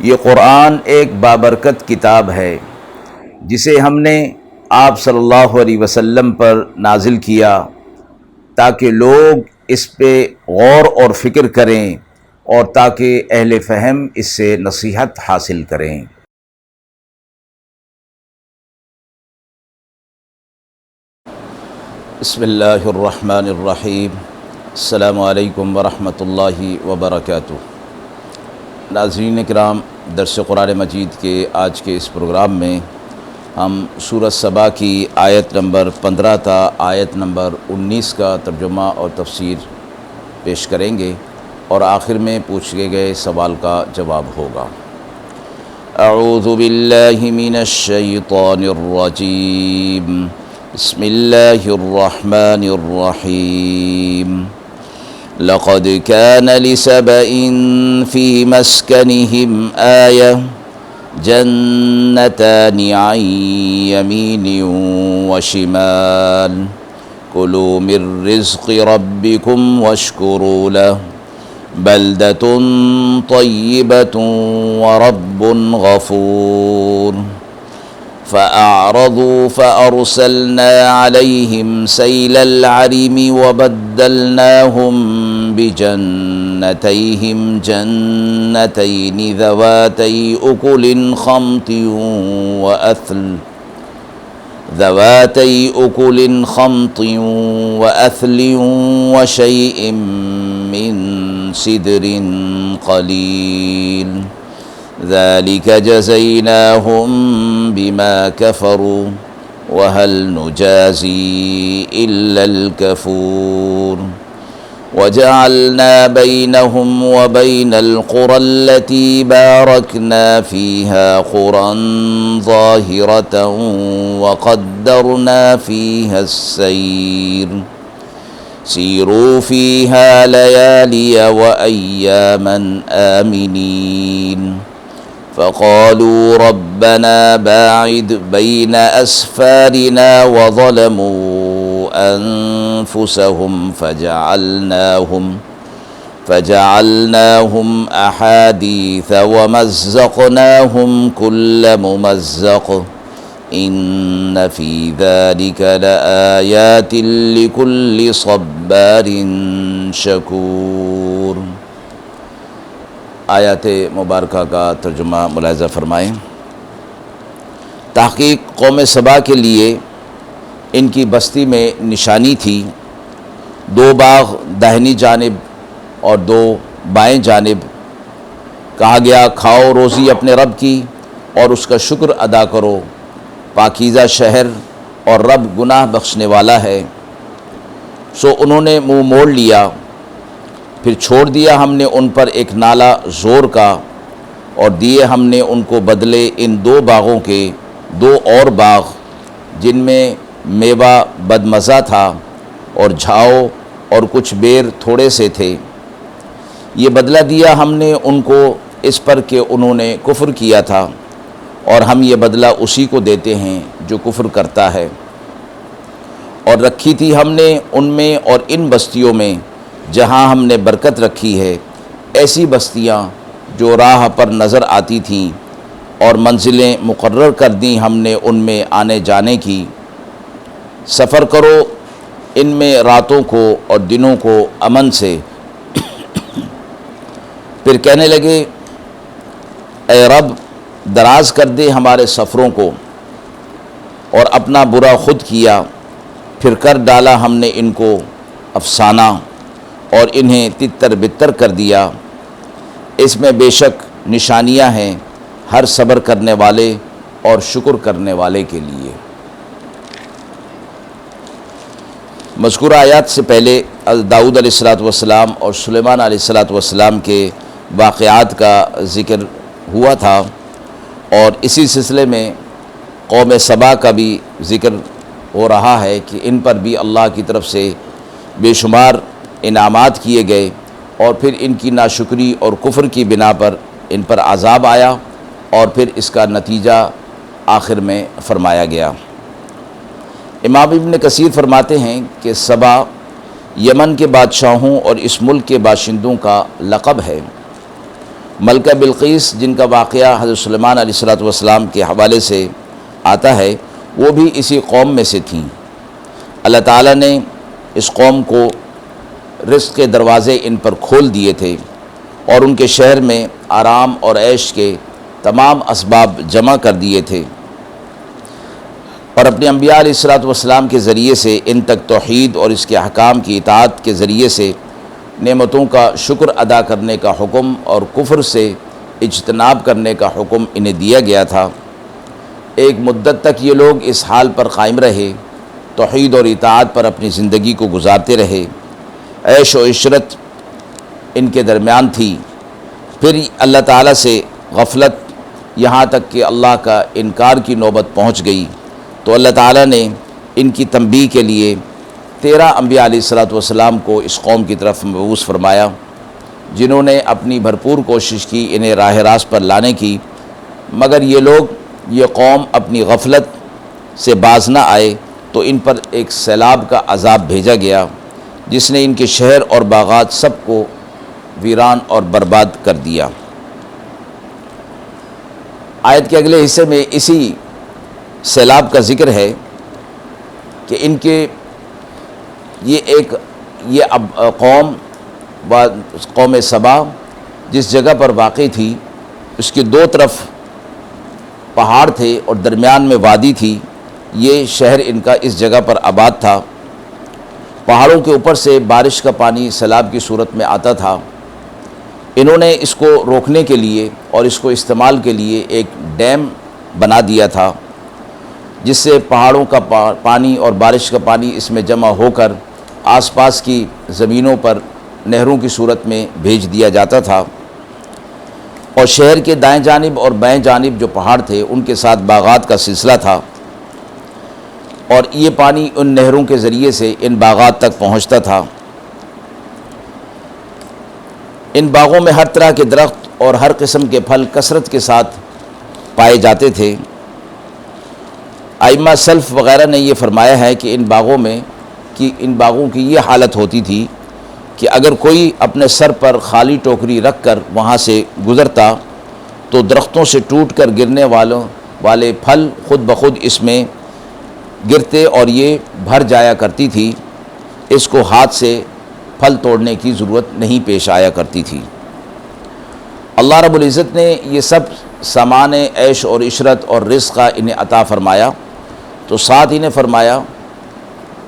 یہ قرآن ایک بابرکت کتاب ہے جسے ہم نے آپ صلی اللہ علیہ وسلم پر نازل کیا تاکہ لوگ اس پہ غور اور فکر کریں اور تاکہ اہل فہم اس سے نصیحت حاصل کریں۔ بسم اللہ الرحمن الرحیم۔ السلام علیکم ورحمۃ اللہ وبرکاتہ۔ ناظرین کرام، درس قرآن مجید کے آج کے اس پروگرام میں ہم سورۃ سبا کی آیت نمبر 15 تا آیت نمبر 19 کا ترجمہ اور تفسیر پیش کریں گے اور آخر میں پوچھے گئے سوال کا جواب ہوگا۔ اعوذ باللہ من الشیطان الرجیم، بسم اللہ الرحمن الرحیم۔ لقد كان لسبإ في مسكنهم آية جنتان عن يمين وشمال كلوا من رزق ربكم واشكروا له بلدة طيبة ورب غفور۔ فأعرضوا فأرسلنا عليهم سيل العرم وبدلناهم بجنتيهم جنتين ذواتي أكل خمط وأثل وشيء من سدر قليل ذلك جزيناهم بما كفروا وهل نجازي إلا الكفور۔ وجعلنا بينهم وبين القرى التي باركنا فيها قرى ظاهرة وقدرنا فيها السير سيروا فيها ليالي وأياما آمنين۔ فقالوا ربنا باعد بين أسفارنا وظلموا أنفسهم فجعلناهم أحاديث ومزقناهم كل ممزق إن في ذلك لآيات لكل صبار شكور۔ آیات مبارکہ کا ترجمہ ملاحظہ فرمائیں۔ تحقیق قوم سبا کے لیے ان کی بستی میں نشانی تھی، 2 باغ داہنی جانب اور 2 بائیں جانب۔ کہا گیا کھاؤ روزی اپنے رب کی اور اس کا شکر ادا کرو، پاکیزہ شہر اور رب گناہ بخشنے والا ہے۔ سو انہوں نے منہ موڑ لیا، پھر چھوڑ دیا ہم نے ان پر ایک نالا زور کا، اور دیے ہم نے ان کو بدلے ان 2 باغوں کے 2 اور باغ جن میں میوہ بدمزہ تھا اور جھاؤ اور کچھ بیر تھوڑے سے تھے۔ یہ بدلہ دیا ہم نے ان کو اس پر کہ انہوں نے کفر کیا تھا، اور ہم یہ بدلہ اسی کو دیتے ہیں جو کفر کرتا ہے۔ اور رکھی تھی ہم نے ان میں اور ان بستیوں میں جہاں ہم نے برکت رکھی ہے ایسی بستیاں جو راہ پر نظر آتی تھیں، اور منزلیں مقرر کر دیں ہم نے ان میں آنے جانے کی۔ سفر کرو ان میں راتوں کو اور دنوں کو امن سے۔ پھر کہنے لگے اے رب دراز کر دے ہمارے سفروں کو، اور اپنا برا خود کیا، پھر کر ڈالا ہم نے ان کو افسانہ اور انہیں تتر بتر کر دیا۔ اس میں بے شک نشانیاں ہیں ہر صبر کرنے والے اور شکر کرنے والے کے لیے۔ مذکورہ آیات سے پہلے داؤد علیہ السلام اور سلیمان علیہ السلام کے واقعات کا ذکر ہوا تھا، اور اسی سلسلے میں قوم سبا کا بھی ذکر ہو رہا ہے کہ ان پر بھی اللہ کی طرف سے بے شمار انعامات کیے گئے، اور پھر ان کی ناشکری اور کفر کی بنا پر ان پر عذاب آیا، اور پھر اس کا نتیجہ آخر میں فرمایا گیا۔ امام ابن کثیر فرماتے ہیں کہ سبا یمن کے بادشاہوں اور اس ملک کے باشندوں کا لقب ہے۔ ملکہ بلقیس جن کا واقعہ حضرت سلیمان علیہ السلام کے حوالے سے آتا ہے، وہ بھی اسی قوم میں سے تھیں۔ اللہ تعالیٰ نے اس قوم کو رزق کے دروازے ان پر کھول دیے تھے اور ان کے شہر میں آرام اور عیش کے تمام اسباب جمع کر دیے تھے، اور اپنے انبیاء علیہ السلام کے ذریعے سے ان تک توحید اور اس کے احکام کی اطاعت کے ذریعے سے نعمتوں کا شکر ادا کرنے کا حکم اور کفر سے اجتناب کرنے کا حکم انہیں دیا گیا تھا۔ ایک مدت تک یہ لوگ اس حال پر قائم رہے، توحید اور اطاعت پر اپنی زندگی کو گزارتے رہے، عیش و عشرت ان کے درمیان تھی۔ پھر اللہ تعالیٰ سے غفلت یہاں تک کہ اللہ کا انکار کی نوبت پہنچ گئی، تو اللہ تعالیٰ نے ان کی تنبیہ کے لیے 13 انبیاء علیہ السلام کو اس قوم کی طرف مبعوث فرمایا، جنہوں نے اپنی بھرپور کوشش کی انہیں راہ راست پر لانے کی، مگر یہ قوم اپنی غفلت سے باز نہ آئے تو ان پر ایک سیلاب کا عذاب بھیجا گیا، جس نے ان کے شہر اور باغات سب کو ویران اور برباد کر دیا۔ آیت کے اگلے حصے میں اسی سیلاب کا ذکر ہے کہ ان کے قوم سبا جس جگہ پر واقع تھی، اس کے دو طرف پہاڑ تھے اور درمیان میں وادی تھی۔ یہ شہر ان کا اس جگہ پر آباد تھا۔ پہاڑوں کے اوپر سے بارش کا پانی سیلاب کی صورت میں آتا تھا۔ انہوں نے اس کو روکنے کے لیے اور اس کو استعمال کے لیے ایک ڈیم بنا دیا تھا، جس سے پہاڑوں کا پانی اور بارش کا پانی اس میں جمع ہو کر آس پاس کی زمینوں پر نہروں کی صورت میں بھیج دیا جاتا تھا، اور شہر کے دائیں جانب اور بائیں جانب جو پہاڑ تھے ان کے ساتھ باغات کا سلسلہ تھا، اور یہ پانی ان نہروں کے ذریعے سے ان باغات تک پہنچتا تھا۔ ان باغوں میں ہر طرح کے درخت اور ہر قسم کے پھل کثرت کے ساتھ پائے جاتے تھے۔ ائمہ سلف وغیرہ نے یہ فرمایا ہے کہ ان باغوں کی یہ حالت ہوتی تھی کہ اگر کوئی اپنے سر پر خالی ٹوکری رکھ کر وہاں سے گزرتا تو درختوں سے ٹوٹ کر گرنے والے پھل خود بخود اس میں گرتے اور یہ بھر جایا کرتی تھی، اس کو ہاتھ سے پھل توڑنے کی ضرورت نہیں پیش آیا کرتی تھی۔ اللہ رب العزت نے یہ سب سامان عیش اور عشرت اور رزق کا انہیں عطا فرمایا، تو ساتھ ہی نے فرمایا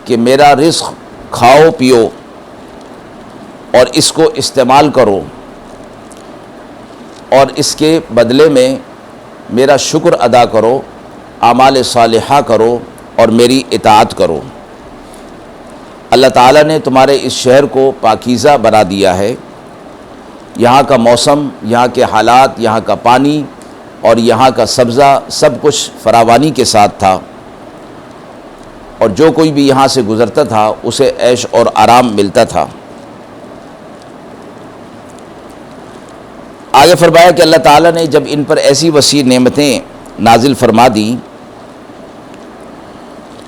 کہ میرا رزق کھاؤ پیو اور اس کو استعمال کرو، اور اس کے بدلے میں میرا شکر ادا کرو، اعمال صالحہ کرو اور میری اطاعت کرو۔ اللہ تعالیٰ نے تمہارے اس شہر کو پاکیزہ بنا دیا ہے۔ یہاں کا موسم، یہاں کے حالات، یہاں کا پانی اور یہاں کا سبزہ سب کچھ فراوانی کے ساتھ تھا، اور جو کوئی بھی یہاں سے گزرتا تھا اسے عیش اور آرام ملتا تھا۔ آگے فرمایا کہ اللہ تعالیٰ نے جب ان پر ایسی وسیع نعمتیں نازل فرما دیں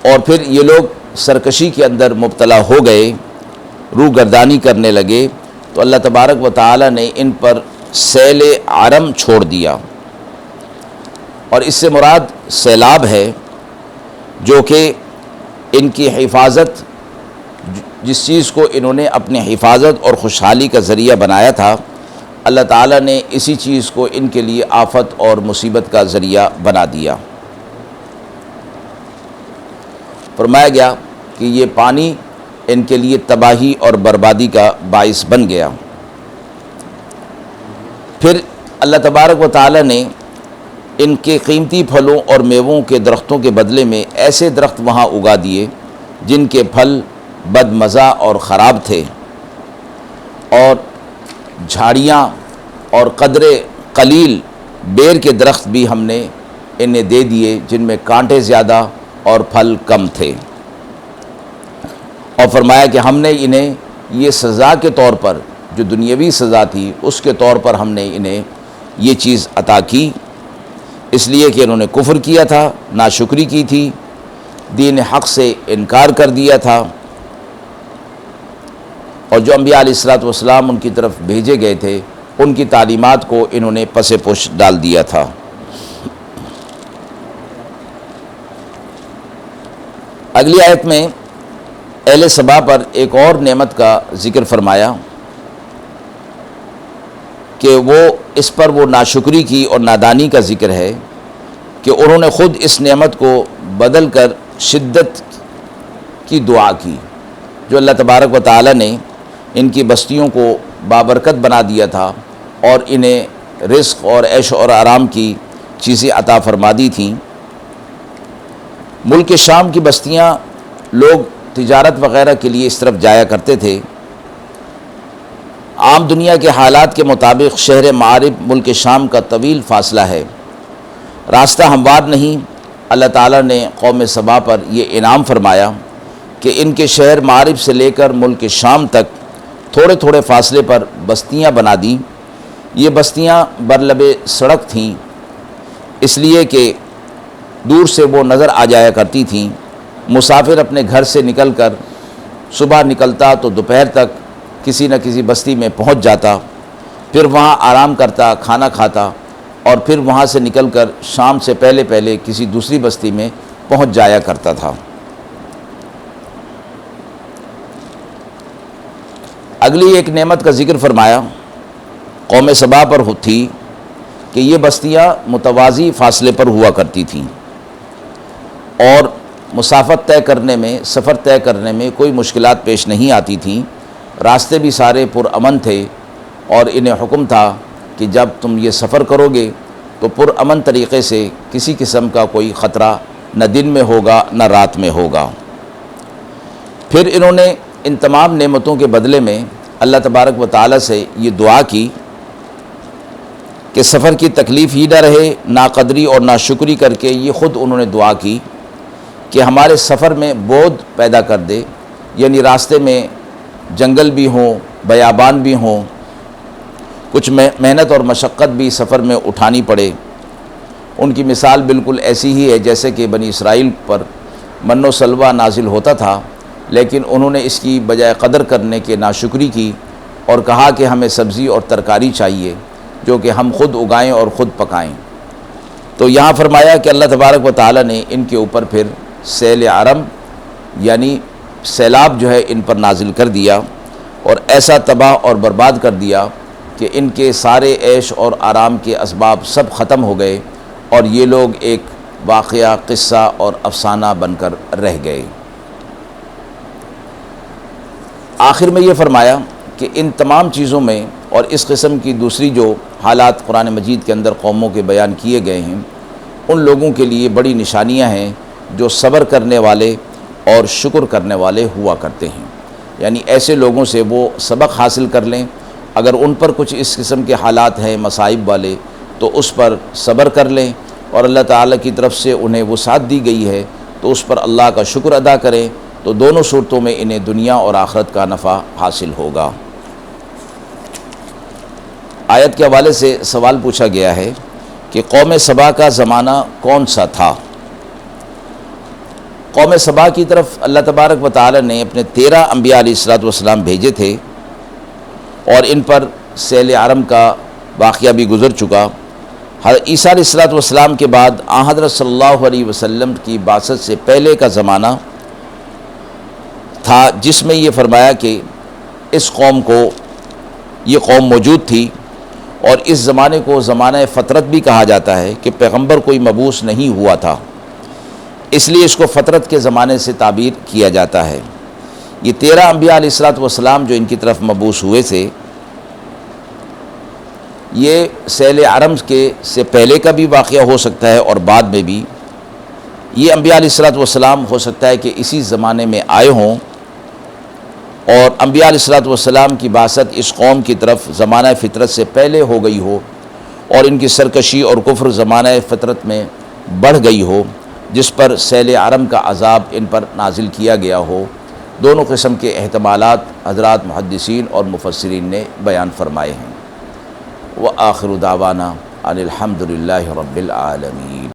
اور پھر یہ لوگ سرکشی کے اندر مبتلا ہو گئے، روح گردانی کرنے لگے، تو اللہ تبارک و تعالیٰ نے ان پر سیل عرم چھوڑ دیا، اور اس سے مراد سیلاب ہے، جو کہ ان کی حفاظت، جس چیز کو انہوں نے اپنی حفاظت اور خوشحالی کا ذریعہ بنایا تھا، اللہ تعالیٰ نے اسی چیز کو ان کے لیے آفت اور مصیبت کا ذریعہ بنا دیا۔ فرمایا گیا کہ یہ پانی ان کے لیے تباہی اور بربادی کا باعث بن گیا۔ پھر اللہ تبارک و تعالیٰ نے ان کے قیمتی پھلوں اور میووں کے درختوں کے بدلے میں ایسے درخت وہاں اگا دیے جن کے پھل بد مزہ اور خراب تھے، اور جھاڑیاں اور قدر قلیل بیر کے درخت بھی ہم نے انہیں دے دیے جن میں کانٹے زیادہ اور پھل کم تھے، اور فرمایا کہ ہم نے انہیں یہ سزا کے طور پر، جو دنیاوی سزا تھی اس کے طور پر ہم نے انہیں یہ چیز عطا کی، اس لیے کہ انہوں نے کفر کیا تھا، ناشکری کی تھی، دین حق سے انکار کر دیا تھا، اور جو انبیاء علیہ الصلوۃ والسلام ان کی طرف بھیجے گئے تھے ان کی تعلیمات کو انہوں نے پس پش ڈال دیا تھا۔ اگلی آیت میں اہل سبا پر ایک اور نعمت کا ذکر فرمایا کہ اس پر وہ ناشکری کی اور نادانی کا ذکر ہے کہ انہوں نے خود اس نعمت کو بدل کر شدت کی دعا کی، جو اللہ تبارک و تعالی نے ان کی بستیوں کو بابرکت بنا دیا تھا اور انہیں رزق اور عیش اور آرام کی چیزیں عطا فرما دی تھیں۔ ملک شام کی بستیاں لوگ تجارت وغیرہ کے لیے اس طرف جایا کرتے تھے۔ عام دنیا کے حالات کے مطابق شہر معارب ملک شام کا طویل فاصلہ ہے، راستہ ہموار نہیں۔ اللہ تعالیٰ نے قوم سبا پر یہ انعام فرمایا کہ ان کے شہر معارب سے لے کر ملک شام تک تھوڑے تھوڑے فاصلے پر بستیاں بنا دیں۔ یہ بستیاں برلب سڑک تھیں، اس لیے کہ دور سے وہ نظر آ جایا کرتی تھیں۔ مسافر اپنے گھر سے نکل کر صبح نکلتا تو دوپہر تک کسی نہ کسی بستی میں پہنچ جاتا، پھر وہاں آرام کرتا، کھانا کھاتا، اور پھر وہاں سے نکل کر شام سے پہلے پہلے کسی دوسری بستی میں پہنچ جایا کرتا تھا۔ اگلی ایک نعمت کا ذکر فرمایا قوم سبا پر تھی کہ یہ بستیاں متوازی فاصلے پر ہوا کرتی تھیں اور مسافت طے کرنے میں، سفر طے کرنے میں کوئی مشکلات پیش نہیں آتی تھیں۔ راستے بھی سارے پرامن تھے اور انہیں حکم تھا کہ جب تم یہ سفر کرو گے تو پرامن طریقے سے کسی قسم کا کوئی خطرہ نہ دن میں ہوگا نہ رات میں ہوگا۔ پھر انہوں نے ان تمام نعمتوں کے بدلے میں اللہ تبارک و تعالیٰ سے یہ دعا کی کہ سفر کی تکلیف ہی نہ رہے، ناقدری اور ناشکری کر کے یہ خود انہوں نے دعا کی کہ ہمارے سفر میں بودھ پیدا کر دے، یعنی راستے میں جنگل بھی ہوں، بیابان بھی ہوں، کچھ محنت اور مشقت بھی سفر میں اٹھانی پڑے۔ ان کی مثال بالکل ایسی ہی ہے جیسے کہ بنی اسرائیل پر من و سلوہ نازل ہوتا تھا، لیکن انہوں نے اس کی بجائے قدر کرنے کے ناشکری کی اور کہا کہ ہمیں سبزی اور ترکاری چاہیے جو کہ ہم خود اگائیں اور خود پکائیں۔ تو یہاں فرمایا کہ اللہ تبارک و تعالیٰ نے ان کے اوپر پھر سیل عرم یعنی سیلاب جو ہے ان پر نازل کر دیا اور ایسا تباہ اور برباد کر دیا کہ ان کے سارے عیش اور آرام کے اسباب سب ختم ہو گئے اور یہ لوگ ایک واقعہ، قصہ اور افسانہ بن کر رہ گئے۔ آخر میں یہ فرمایا کہ ان تمام چیزوں میں اور اس قسم کی دوسری جو حالات قرآن مجید کے اندر قوموں کے بیان کیے گئے ہیں، ان لوگوں کے لیے بڑی نشانیاں ہیں جو صبر کرنے والے اور شکر کرنے والے ہوا کرتے ہیں۔ یعنی ایسے لوگوں سے وہ سبق حاصل کر لیں، اگر ان پر کچھ اس قسم کے حالات ہیں مصائب والے تو اس پر صبر کر لیں اور اللہ تعالیٰ کی طرف سے انہیں وہ ساتھ دی گئی ہے تو اس پر اللہ کا شکر ادا کریں، تو دونوں صورتوں میں انہیں دنیا اور آخرت کا نفع حاصل ہوگا۔ آیت کے حوالے سے سوال پوچھا گیا ہے کہ قوم سبا کا زمانہ کون سا تھا؟ قوم سبا کی طرف اللہ تبارک و تعالی نے اپنے 13 انبیاء علیہ السلام بھیجے تھے اور ان پر سیل عرم کا واقعہ بھی گزر چکا۔ حضرت عیسیٰ علیہ السلام کے بعد آن حضرت صلی اللہ علیہ وسلم کی بعثت سے پہلے کا زمانہ تھا جس میں یہ فرمایا کہ اس قوم کو یہ قوم موجود تھی، اور اس زمانے کو زمانہ فترت بھی کہا جاتا ہے کہ پیغمبر کوئی مبعوث نہیں ہوا تھا، اس لیے اس کو فترت کے زمانے سے تعبیر کیا جاتا ہے۔ یہ 13 انبیاء علیہ السلام جو ان کی طرف مبعوث ہوئے تھے، یہ سیل عرم کے سے پہلے کا بھی واقعہ ہو سکتا ہے اور بعد میں بھی۔ یہ انبیاء علیہ السلام ہو سکتا ہے کہ اسی زمانے میں آئے ہوں، اور انبیاء علیہ السلام کی بعثت اس قوم کی طرف زمانہ فطرت سے پہلے ہو گئی ہو اور ان کی سرکشی اور کفر زمانہ فطرت میں بڑھ گئی ہو، جس پر سیل عرم کا عذاب ان پر نازل کیا گیا ہو۔ دونوں قسم کے احتمالات حضرات محدثین اور مفسرین نے بیان فرمائے ہیں۔ وآخر دعوانا ان الحمد للہ رب العالمین۔